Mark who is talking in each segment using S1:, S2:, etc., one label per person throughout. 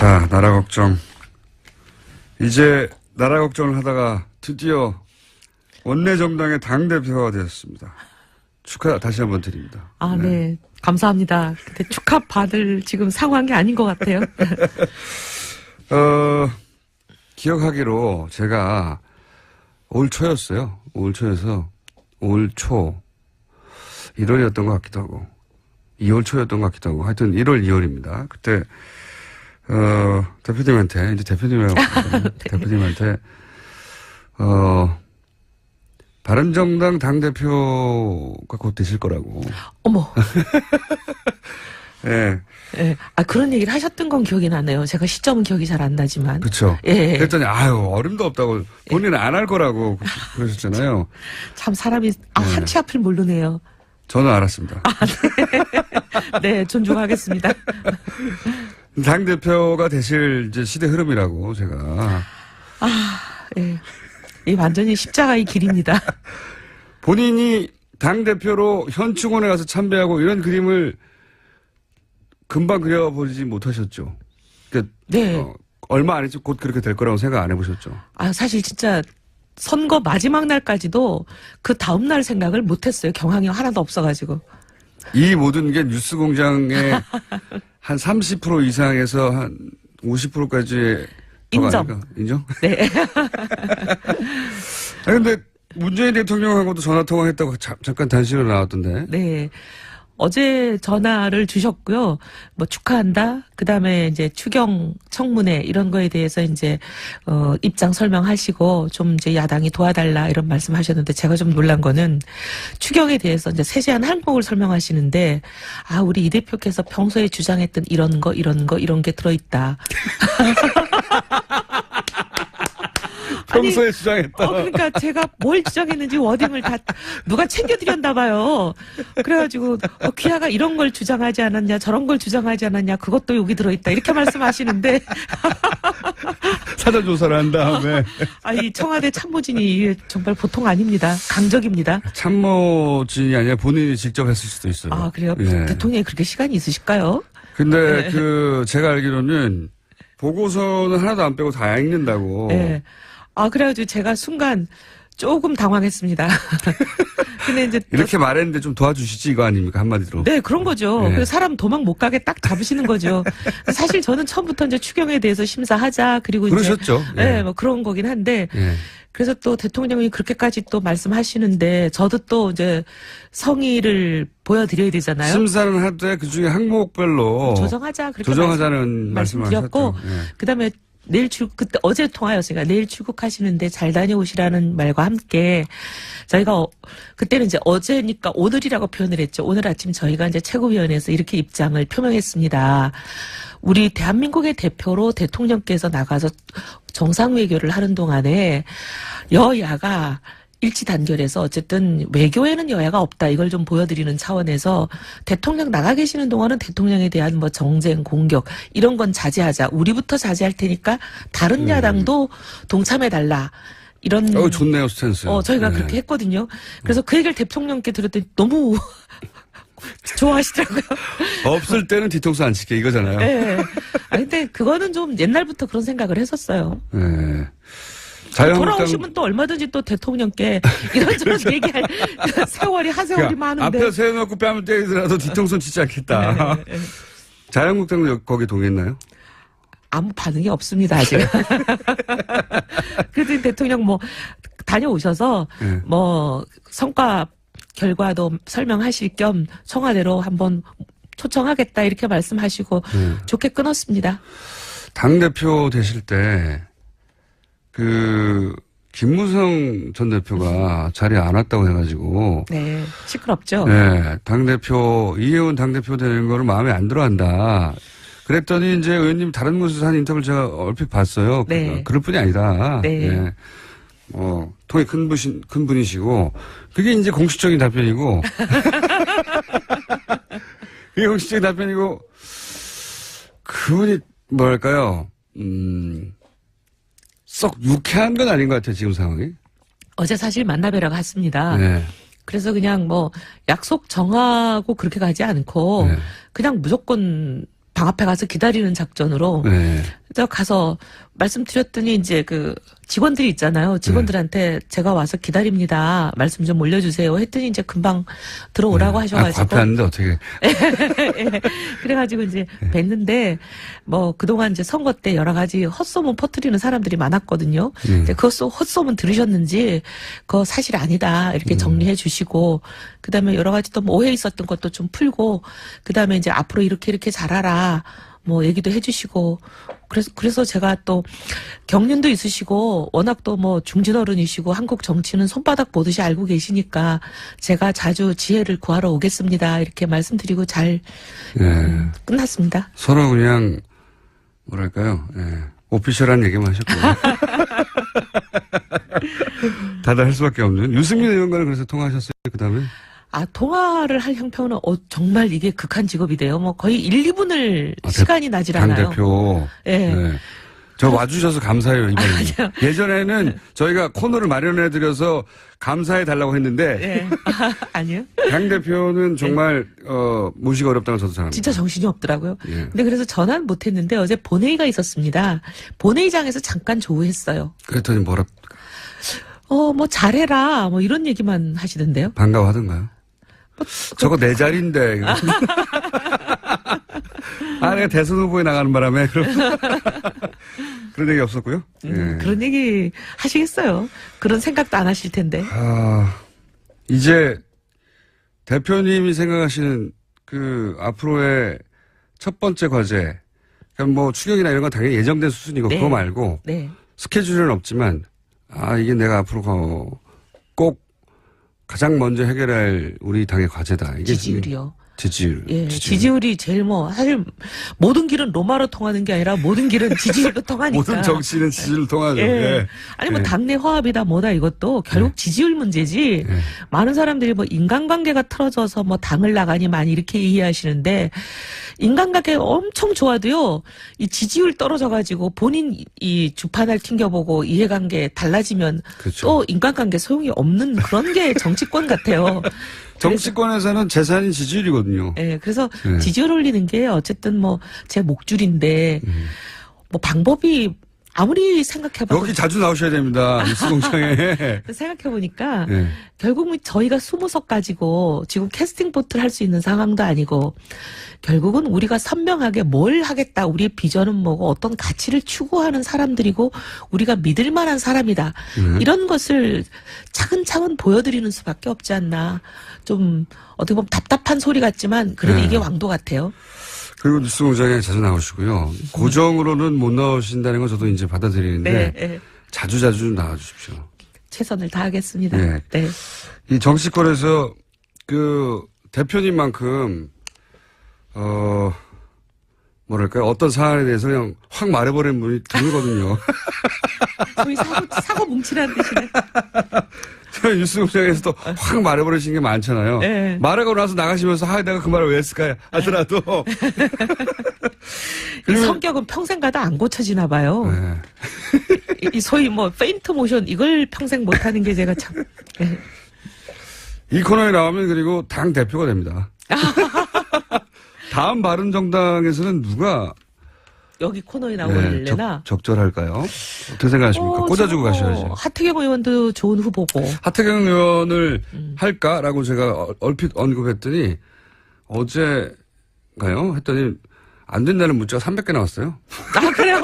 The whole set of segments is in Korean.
S1: 자, 나라 걱정. 이제 나라 걱정을 하다가 드디어 원내정당의 당대표가 되었습니다. 축하 다시 한번 드립니다.
S2: 아, 네. 감사합니다. 근데 축하받을 지금 상황이 아닌 것 같아요.
S1: 기억하기로 제가 올 초였어요. 올 초여서 올 초 1월이었던 것 같기도 하고 2월 초였던 것 같기도 하고 하여튼 1월 2월입니다. 그때 대표님한테 이제 대표님이라고 네. 대표님한테 바른정당 당대표가 곧 되실 거라고.
S2: 어머.
S1: 예.
S2: 예. 아, 그런 얘기를 하셨던 건 기억이 나네요. 제가 시점은 기억이 잘 안 나지만.
S1: 그렇죠.
S2: 예.
S1: 그랬더니 아유 어림도 없다고 본인은 안 할 거라고 그러셨잖아요.
S2: 참 사람이 한치 앞을 모르네요.
S1: 저는 알았습니다.
S2: 아, 네. 네, 존중하겠습니다.
S1: 당대표가 되실 이제 시대 흐름이라고 제가.
S2: 아, 예. 이 완전히 십자가의 길입니다.
S1: 본인이 당대표로 현충원에 가서 참배하고 이런 그림을 금방 그려보지 못하셨죠. 그러니까
S2: 네.
S1: 얼마 안 했죠. 곧 그렇게 될 거라고 생각 안 해보셨죠.
S2: 아, 사실 진짜 선거 마지막 날까지도 그 다음날 생각을 못했어요. 경황이 하나도 없어가지고.
S1: 이 모든 게 뉴스공장의 한 30% 이상에서 한 50%까지
S2: 인정.
S1: 인정?
S2: 네.
S1: 근데 문재인 대통령하고도 전화통화했다고 잠깐 단신으로 나왔던데.
S2: 네. 어제 전화를 주셨고요. 뭐 축하한다. 그다음에 이제 추경 청문회 이런 거에 대해서 이제 입장 설명하시고 좀 이제 야당이 도와달라 이런 말씀하셨는데 제가 좀 놀란 거는 추경에 대해서 이제 세세한 항목을 설명하시는데 아, 우리 이 대표께서 평소에 주장했던 이런 게 들어있다.
S1: 평소에 주장했다.
S2: 그러니까 제가 뭘 주장했는지 워딩을 다 누가 챙겨드렸나 봐요. 그래가지고 귀하가 이런 걸 주장하지 않았냐 저런 걸 주장하지 않았냐 그것도 여기 들어있다 이렇게 말씀하시는데
S1: 사전 조사를 한 다음에
S2: 이 청와대 참모진이 정말 보통 아닙니다. 강적입니다.
S1: 참모진이 아니라 본인이 직접 했을 수도 있어요.
S2: 아, 그래요?
S1: 예.
S2: 대통령이 그렇게 시간이 있으실까요?
S1: 근데 제가 알기로는 보고서는 하나도 안 빼고 다 읽는다고.
S2: 네. 아, 그래가지고 제가 순간 조금 당황했습니다. 근데 이제
S1: 이렇게 말했는데 좀 도와주시지 이거 아닙니까 한마디로.
S2: 네, 그런 거죠.
S1: 네.
S2: 그래서 사람 도망 못 가게 딱 잡으시는 거죠. 사실 저는 처음부터 이제 추경에 대해서 심사하자 그리고
S1: 그러셨죠.
S2: 이제
S1: 네.
S2: 뭐 그런 거긴 한데
S1: 예.
S2: 그래서 또 대통령이 그렇게까지 또 말씀하시는데 저도 또 이제 성의를 보여드려야 되잖아요.
S1: 심사는 하되 그 중에 항목별로
S2: 조정하자 그렇게
S1: 조정하자는 말씀을
S2: 말씀드렸고
S1: 하셨죠. 예.
S2: 그다음에 그때 어제 통화였으니까 내일 출국하시는데 잘 다녀오시라는 말과 함께 저희가 그때는 이제 어제니까 오늘이라고 표현을 했죠. 오늘 아침 저희가 이제 최고위원회에서 이렇게 입장을 표명했습니다. 우리 대한민국의 대표로 대통령께서 나가서 정상외교를 하는 동안에 여야가 일치 단결해서 어쨌든 외교에는 여야가 없다 이걸 좀 보여드리는 차원에서 대통령 나가 계시는 동안은 대통령에 대한 뭐 정쟁 공격 이런 건 자제하자. 우리부터 자제할 테니까 다른 야당도 동참해달라. 이런
S1: 좋네요 스탠스.
S2: 저희가 그렇게 했거든요. 그래서 그 얘기를 대통령께 들었더니 너무 좋아하시더라고요.
S1: 없을 때는 뒤통수 안 치게 이거잖아요.
S2: 네. 근데 그거는 좀 옛날부터 그런 생각을 했었어요.
S1: 네.
S2: 돌아오시면 또 얼마든지 또 대통령께 이런저런 얘기할 세월이 한 세월이 많은데.
S1: 앞에 세워놓고 뺨을 때리더라도 뒤통수는 치지 않겠다.
S2: 네.
S1: 자유한국당도 거기 동의했나요?
S2: 아무 반응이 없습니다, 아직. 그래도 대통령 뭐 다녀오셔서
S1: 네.
S2: 뭐 성과 결과도 설명하실 겸 청와대로 한번 초청하겠다 이렇게 말씀하시고 좋게 끊었습니다.
S1: 당대표 되실 때 김무성 전 대표가 자리에 안 왔다고 해가지고.
S2: 네, 시끄럽죠?
S1: 네, 당대표, 이혜원 당대표 되는 거를 마음에 안 들어 한다. 그랬더니 이제 의원님 다른 곳에서 한 인터뷰를 제가 얼핏 봤어요.
S2: 네.
S1: 그럴 뿐이 아니다.
S2: 네.
S1: 네. 통이 큰 분이시고, 그게 이제 공식적인 답변이고, 그게 공식적인 답변이고, 그분이 뭐랄까요, 썩 유쾌한 건 아닌 것 같아요, 지금 상황이.
S2: 어제 사실 만나뵈러 갔습니다.
S1: 네.
S2: 그래서 그냥 뭐 약속 정하고 그렇게 가지 않고
S1: 네.
S2: 그냥 무조건 방 앞에 가서 기다리는 작전으로
S1: 네.
S2: 저 가서 말씀드렸더니 이제 그 직원들이 있잖아요. 직원들한테 제가 와서 기다립니다. 말씀 좀 올려주세요. 했더니 이제 금방 들어오라고 하셔가지고.
S1: 앞에 왔는데 어떻게.
S2: 예. 그래가지고 이제 뵀는데 뭐 그동안 이제 선거 때 여러 가지 헛소문 퍼뜨리는 사람들이 많았거든요. 근데 그 헛소문 들으셨는지 그거 사실 아니다 이렇게 정리해 주시고 그다음에 여러 가지 또 뭐 오해 있었던 것도 좀 풀고 그다음에 이제 앞으로 이렇게 잘하라 뭐 얘기도 해주시고 그래서 제가 또 경륜도 있으시고 워낙 또 뭐 중진어른이시고 한국 정치는 손바닥 보듯이 알고 계시니까 제가 자주 지혜를 구하러 오겠습니다 이렇게 말씀드리고 잘
S1: 예.
S2: 끝났습니다.
S1: 서로 그냥 뭐랄까요? 예. 오피셜한 얘기만 하셨군요. 다들 할 수밖에 없는. 유승민 의원과는 그래서 통화하셨어요? 그 다음에?
S2: 통화를 할 형편은 정말 이게 극한 직업이돼요. 뭐 거의 1, 2분을 시간이 나질 않아요.
S1: 당대표.
S2: 예.
S1: 네. 저 와주셔서 감사해요, 이번에. 예전에는 저희가 코너를 마련해드려서 감사해달라고 했는데.
S2: 예. 아니요.
S1: 당대표는 정말, 모시기 어렵다는 저도 잘 압니다.
S2: 진짜 정신이 없더라고요.
S1: 예.
S2: 근데 그래서 전화는 못 했는데 어제 본회의가 있었습니다. 본회의장에서 잠깐 조우했어요.
S1: 그랬더니 뭐라,
S2: 뭐 잘해라. 뭐 이런 얘기만 하시던데요.
S1: 반가워하던가요? 저거 내 자리인데. 내가 대선 후보에 나가는 바람에. 그런 얘기 없었고요. 예.
S2: 그런 얘기 하시겠어요. 그런 생각도 안 하실 텐데.
S1: 이제 대표님이 생각하시는 그 앞으로의 첫 번째 과제, 그러니까 뭐 추경이나 이런 건 당연히 예정된 수순이고
S2: 네.
S1: 그거 말고
S2: 네.
S1: 스케줄은 없지만 이게 내가 앞으로 꼭 가장 먼저 해결할 우리 당의 과제다. 이게
S2: 지지율이요.
S1: 지지율.
S2: 예, 지지율이 제일 사실 모든 길은 로마로 통하는 게 아니라 모든 길은 지지율로 통하니까.
S1: 모든 정치는 지지율로 통하죠.
S2: 예.
S1: 예.
S2: 아니 뭐 당내 화합이다 뭐다 이것도 결국 지지율 문제지. 많은 사람들이 뭐 인간관계가 틀어져서 뭐 당을 나가니 많이 이렇게 이해하시는데 인간관계 엄청 좋아도요. 이 지지율 떨어져가지고 본인 이 주판을 튕겨보고 이해관계 달라지면
S1: 그렇죠.
S2: 또 인간관계 소용이 없는 그런 게 정치권 같아요.
S1: 정치권에서는 재산이 지지율이거든요.
S2: 예, 그래서 지지율 올리는 게 어쨌든 뭐 제 목줄인데 뭐 방법이 아무리 생각해봐도
S1: 여기 자주 나오셔야 됩니다. 뉴스공장에.
S2: 생각해보니까
S1: 네.
S2: 결국 저희가 20석 가지고 지금 캐스팅 보트를 할 수 있는 상황도 아니고 결국은 우리가 선명하게 뭘 하겠다. 우리의 비전은 뭐고 어떤 가치를 추구하는 사람들이고 우리가 믿을 만한 사람이다. 이런 것을 차근차근 보여드리는 수밖에 없지 않나. 좀 어떻게 보면 답답한 소리 같지만 그래도 이게 왕도 같아요.
S1: 그리고 뉴스공장에 자주 나오시고요. 고정으로는 못 나오신다는 건 저도 이제 받아들이는데
S2: 네.
S1: 자주자주 나와주십시오.
S2: 최선을 다하겠습니다.
S1: 네.
S2: 네.
S1: 이 정치권에서 그 대표님만큼 뭐랄까요? 어떤 사안에 대해서 그냥 확 말해버리는 분이 드물거든요.
S2: 소위 사고 뭉치라는 뜻이네.
S1: 저희 뉴스공장에서도 확 말해버리시는 게 많잖아요.
S2: 네.
S1: 말하고 나서 나가시면서 내가 그 말을 왜 했을까 하더라도.
S2: 이 성격은 평생 가다 안 고쳐지나 봐요.
S1: 네.
S2: 이 소위 뭐 페인트 모션 이걸 평생 못하는 게 제가 참. 네.
S1: 이 코너에 나오면 그리고 당 대표가 됩니다. 다음 바른정당에서는 누가
S2: 여기 코너에 나올래나?
S1: 적절할까요? 어떻게 생각하십니까? 꽂아주고 가셔야지.
S2: 하태경 의원도 좋은 후보고.
S1: 하태경 의원을 할까라고 제가 얼핏 언급했더니 어제가요? 했더니 안 된다는 문자가 300개 나왔어요.
S2: 그래요?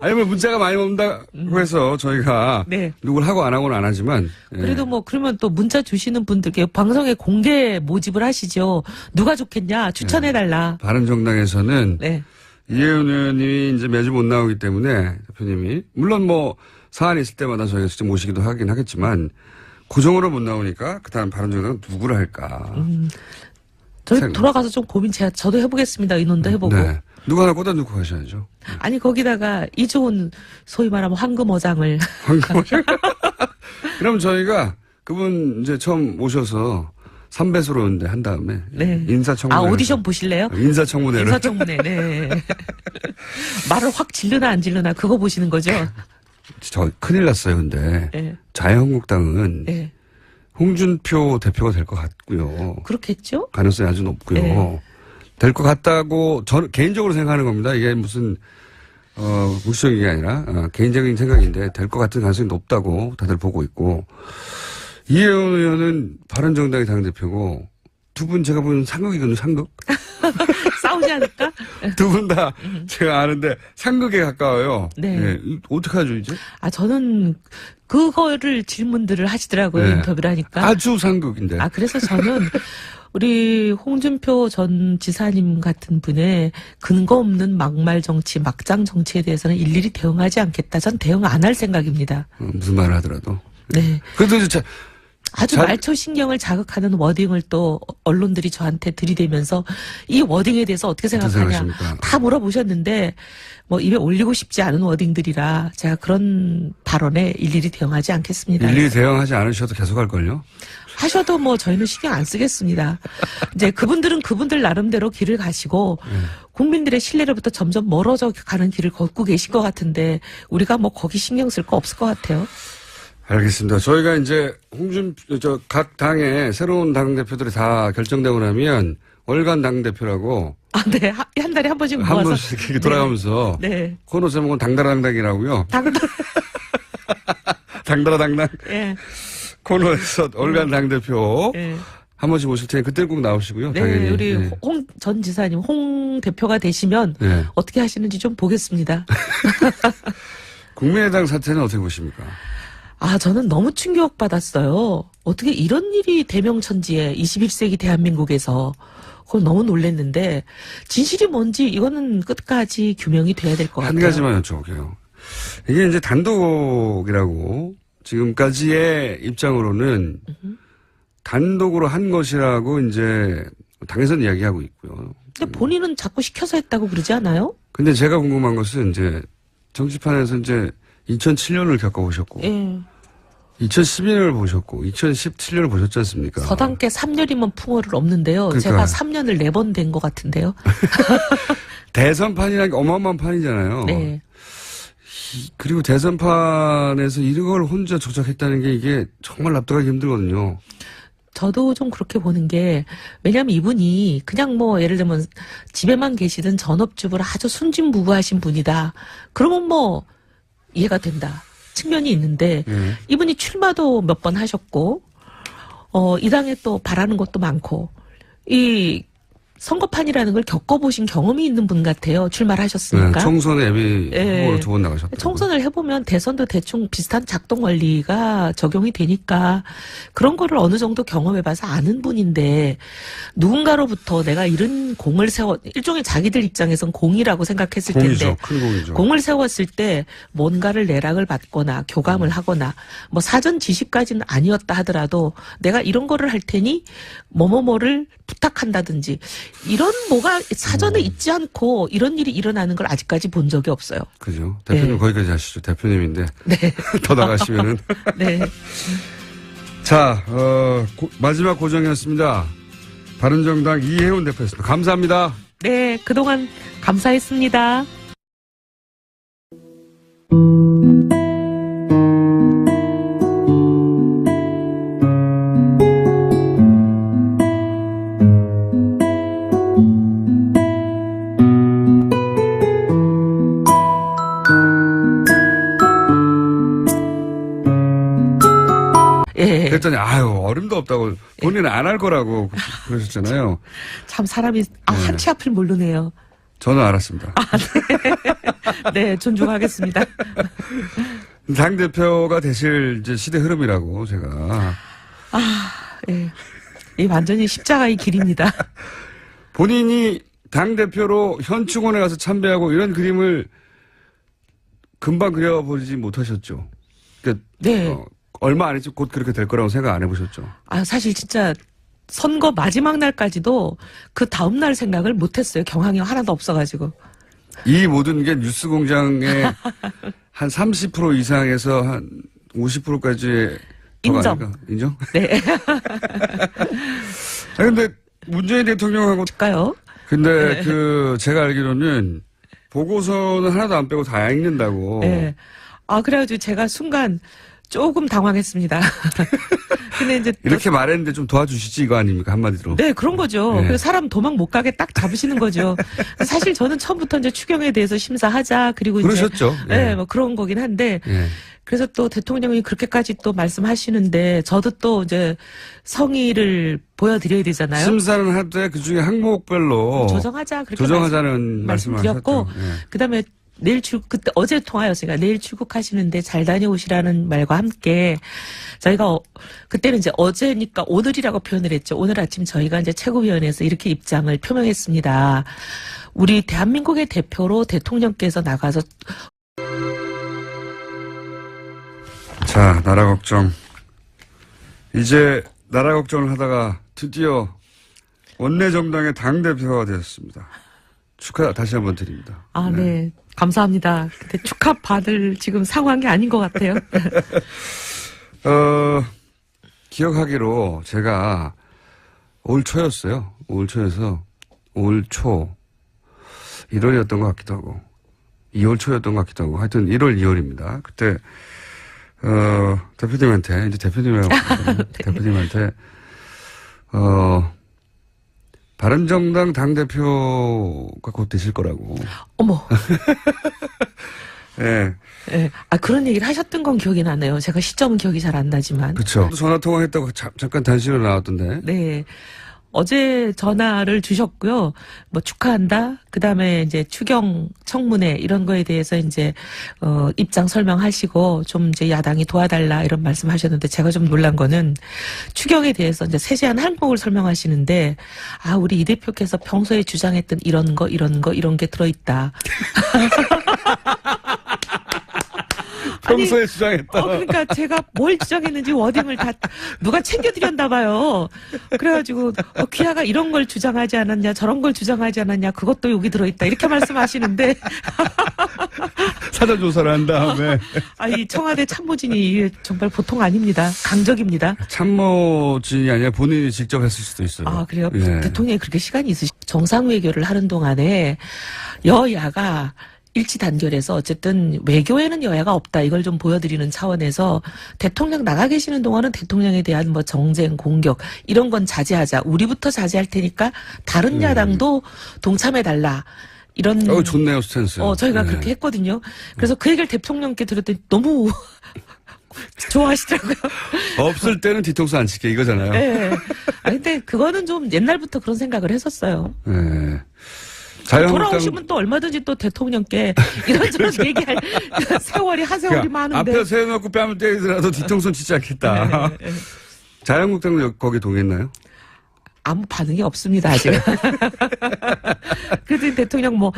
S1: 아니, 뭐 문자가 많이 온다고 해서 저희가
S2: 네.
S1: 누굴 하고 안 하고는 안 하지만.
S2: 그래도 뭐 그러면 또 문자 주시는 분들께 방송에 공개 모집을 하시죠. 누가 좋겠냐 추천해달라.
S1: 바른정당에서는
S2: 네.
S1: 이혜훈 의원님이 이제 매주 못 나오기 때문에 대표님이 물론 뭐 사안이 있을 때마다 저희가 직접 모시기도 하긴 하겠지만 고정으로 못 나오니까 그다음 바른정당은 누구를 할까.
S2: 저희 돌아가서 좀 고민 저도 해보겠습니다. 의논도 해보고.
S1: 네. 누구 하나 꽂아 놓고 가셔야죠.
S2: 아니 거기다가 이좋은 소위 말하면 황금어장을.
S1: 그럼 저희가 그분 이제 처음 오셔서 3배수로 한 다음에
S2: 네.
S1: 인사청문회.
S2: 오디션 보실래요?
S1: 인사청문회를.
S2: 인사청문회. 네. 말을 확 질르나 안 질르나 그거 보시는 거죠?
S1: 저 큰일 났어요. 근데
S2: 네.
S1: 자유한국당은
S2: 네.
S1: 홍준표 대표가 될 것 같고요.
S2: 그렇겠죠?
S1: 가능성이 아주 높고요.
S2: 네.
S1: 될 것 같다고 저는 개인적으로 생각하는 겁니다. 이게 무슨 무시적인 게 아니라 개인적인 생각인데 될 것 같은 가능성이 높다고 다들 보고 있고 이혜원 의원은 바른정당의 당대표고 두 분 제가 보는 상극이거든요. 상극.
S2: 싸우지 않을까?
S1: 두 분 다 제가 아는데 상극에 가까워요.
S2: 네.
S1: 네. 어떻게 하죠 이제?
S2: 저는 그거를 질문들을 하시더라고요.
S1: 네.
S2: 인터뷰를 하니까.
S1: 아주 상극인데.
S2: 그래서 저는 우리 홍준표 전 지사님 같은 분의 근거 없는 막말 정치, 막장 정치에 대해서는 일일이 대응하지 않겠다. 전 대응 안 할 생각입니다.
S1: 무슨 말을 하더라도.
S2: 네.
S1: 그래도 이제
S2: 아주 말초 신경을 자극하는 워딩을 또 언론들이 저한테 들이대면서 이 워딩에 대해서 어떻게 생각하냐
S1: 생각하십니까?
S2: 다 물어보셨는데 뭐 입에 올리고 싶지 않은 워딩들이라 제가 그런 발언에 일일이 대응하지 않겠습니다.
S1: 일일이 대응하지 않으셔도 계속 할걸요?
S2: 하셔도 뭐 저희는 신경 안 쓰겠습니다. 이제 그분들은 그분들 나름대로 길을 가시고 국민들의 신뢰로부터 점점 멀어져 가는 길을 걷고 계신 것 같은데 우리가 뭐 거기 신경 쓸 거 없을 것 같아요.
S1: 알겠습니다. 저희가 이제 각 당의 새로운 당대표들이 다 결정되고 나면 월간 당대표라고
S2: 네. 한 달에 한 번씩
S1: 한
S2: 모아서.
S1: 번씩 이렇게 돌아가면서
S2: 네.
S1: 코너 제목은 당다라당당이라고요. 당다라당당
S2: 예.
S1: 코너에서 월간 당대표
S2: 예.
S1: 한 번씩 오실 테니 그때 꼭 나오시고요.
S2: 네,
S1: 당연히.
S2: 우리
S1: 네.
S2: 홍 전 지사님, 홍 대표가 되시면
S1: 네.
S2: 어떻게 하시는지 좀 보겠습니다.
S1: 국민의당 사태는 어떻게 보십니까?
S2: 저는 너무 충격받았어요. 어떻게 이런 일이 대명천지에 21세기 대한민국에서 그건 너무 놀랐는데 진실이 뭔지 이거는 끝까지 규명이 돼야 될 것 같아요.
S1: 한 가지만 여쭤볼게요. 이게 이제 단독이라고 지금까지의 입장으로는 단독으로 한 것이라고 이제 당에서는 이야기하고 있고요.
S2: 근데 본인은 자꾸 시켜서 했다고 그러지 않아요?
S1: 근데 제가 궁금한 것은 이제 정치판에서 이제 2007년을 겪어보셨고,
S2: 예.
S1: 2012년을 보셨고, 2017년을 보셨지 않습니까?
S2: 서당께 3년이면 풍어를 없는데요.
S1: 그러니까.
S2: 제가 3년을 4번 된 것 같은데요.
S1: 대선판이라는 게 어마어마한 판이잖아요.
S2: 네.
S1: 그리고 대선판에서 이걸 혼자 조작했다는 게 이게 정말 납득하기 힘들거든요.
S2: 저도 좀 그렇게 보는 게, 왜냐면 이분이 그냥 뭐 예를 들면 집에만 계시던 전업주부를 아주 순진무구하신 분이다. 그러면 뭐 이해가 된다. 측면이 있는데, 이분이 출마도 몇 번 하셨고, 이 당에 또 바라는 것도 많고, 이 선거판이라는 걸 겪어보신 경험이 있는 분 같아요. 출마를 하셨으니까.
S1: 네, 총선 예비
S2: 예.
S1: 후보로 두 번 나가셨다.
S2: 총선을 해보면 대선도 대충 비슷한 작동 원리가 적용이 되니까 그런 거를 어느 정도 경험해봐서 아는 분인데 누군가로부터 내가 이런 공을 일종의 자기들 입장에선 공이라고 생각했을
S1: 공이죠.
S2: 텐데
S1: 큰 공이죠.
S2: 공을 세웠을 때 뭔가를 내락을 받거나 교감을 하거나 뭐 사전 지시까지는 아니었다 하더라도 내가 이런 거를 할 테니 뭐뭐뭐를 부탁한다든지 이런 뭐가 사전에 있지 않고 이런 일이 일어나는 걸 아직까지 본 적이 없어요.
S1: 그죠. 대표님
S2: 네.
S1: 거기까지 하시죠. 대표님인데.
S2: 네.
S1: 더 나가시면은.
S2: 네.
S1: 자, 마지막 고정이었습니다. 바른정당 이혜훈 대표였습니다. 감사합니다.
S2: 네. 그동안 감사했습니다. 예.
S1: 그랬더니 어림도 없다고 본인은 안 할 거라고 그러셨잖아요.
S2: 참 사람이 한치 앞을 모르네요.
S1: 저는 알았습니다.
S2: 네, 존중하겠습니다.
S1: 당 대표가 되실 이제 시대 흐름이라고 제가
S2: 예. 이 완전히 십자가의 길입니다.
S1: 본인이 당 대표로 현충원에 가서 참배하고 이런 그림을 금방 그려보지 못하셨죠. 그러니까
S2: 네.
S1: 얼마 안 했지 곧 그렇게 될 거라고 생각 안 해보셨죠. 사실
S2: 진짜 선거 마지막 날까지도 그 다음 날 생각을 못했어요. 경황이 하나도 없어가지고.
S1: 이 모든 게 뉴스 공장의 한 30% 이상에서 한 50%까지
S2: 인정.
S1: 인정?
S2: 네.
S1: 근데 문재인 대통령하고
S2: 까요?
S1: 근데 제가 알기로는 보고서는 하나도 안 빼고 다 읽는다고.
S2: 네. 그래가지고 제가 순간 조금 당황했습니다. 근데 이제
S1: 이렇게 말했는데 좀 도와주시지 이거 아닙니까 한마디로.
S2: 네, 그런 거죠.
S1: 네.
S2: 그래서 사람 도망 못 가게 딱 잡으시는 거죠. 사실 저는 처음부터 이제 추경에 대해서 심사하자 그리고
S1: 그러셨죠.
S2: 이제
S1: 예.
S2: 네, 뭐 그런 거긴 한데
S1: 예.
S2: 그래서 또 대통령이 그렇게까지 또 말씀하시는데 저도 또 이제 성의를 보여드려야 되잖아요.
S1: 심사는 하되 그 중에 항목별로
S2: 조정하자 그렇게
S1: 조정하자는 말씀을
S2: 말씀드렸고
S1: 하셨죠. 예.
S2: 그다음에 내일 그때 어제 통화였으니까 내일 출국하시는데 잘 다녀오시라는 말과 함께 저희가 그때는 이제 어제니까 오늘이라고 표현을 했죠. 오늘 아침 저희가 이제 최고위원회에서 이렇게 입장을 표명했습니다. 우리 대한민국의 대표로 대통령께서 나가서
S1: 자, 나라 걱정. 이제 나라 걱정을 하다가 드디어 원내정당의 당대표가 되었습니다. 축하 다시 한번 드립니다.
S2: 아, 네. 감사합니다. 근데 축하받을 지금 상황이 아닌 것 같아요.
S1: 기억하기로 제가 올 초였어요. 올 초여서 올 초 1월이었던 것 같기도 하고 2월 초였던 것 같기도 하고 하여튼 1월, 2월입니다. 그때 대표님한테 이제 대표님이라고
S2: 네.
S1: 대표님한테 바른정당 당대표가 곧 되실 거라고.
S2: 어머.
S1: 예.
S2: 네. 아, 그런 얘기를 하셨던 건 기억이 나네요. 제가 시점은 기억이 잘 안 나지만.
S1: 그렇죠. 전화 통화했다고 잠깐 단신으로 나왔던데.
S2: 네. 어제 전화를 주셨고요. 뭐 축하한다. 그다음에 이제 추경 청문회 이런 거에 대해서 이제 입장 설명하시고 좀 이제 야당이 도와달라 이런 말씀하셨는데 제가 좀 놀란 거는 추경에 대해서 이제 세세한 항목을 설명하시는데 아, 우리 이 대표께서 평소에 주장했던 이런 게 들어있다.
S1: 평소에 주장했다.
S2: 그러니까 제가 뭘 주장했는지 워딩을 다 누가 챙겨드렸나 봐요. 그래가지고 귀하가 이런 걸 주장하지 않았냐 저런 걸 주장하지 않았냐 그것도 여기 들어있다 이렇게 말씀하시는데
S1: 사전 조사를 한 다음에
S2: 이 청와대 참모진이 정말 보통 아닙니다. 강적입니다.
S1: 참모진이 아니라 본인이 직접 했을 수도 있어요.
S2: 아, 그래요?
S1: 예.
S2: 대통령이 그렇게 시간이 정상외교를 하는 동안에 여야가 일치 단결해서 어쨌든 외교에는 여야가 없다 이걸 좀 보여드리는 차원에서 대통령 나가 계시는 동안은 대통령에 대한 뭐 정쟁 공격 이런 건 자제하자 우리부터 자제할 테니까 다른 야당도 동참해달라 이런
S1: 좋네요 스탠스.
S2: 저희가
S1: 네.
S2: 그렇게 했거든요. 그래서 그 얘기를 대통령께 들었더니 너무 좋아하시더라고요.
S1: 없을 때는 뒤통수 안 치게 이거잖아요.
S2: 네. 근데 그거는 좀 옛날부터 그런 생각을 했었어요.
S1: 네.
S2: 돌아오시면 또 얼마든지 또 대통령께 이런저런 얘기할 세월이 한 세월이 많은데.
S1: 앞에 세워놓고 뺨을 때리더라도 뒤통수는 치지 않겠다.
S2: 네.
S1: 자유한국당도 거기 동의했나요?
S2: 아무 반응이 없습니다, 아직. 그래도 대통령 뭐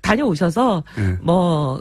S2: 다녀오셔서
S1: 네.
S2: 뭐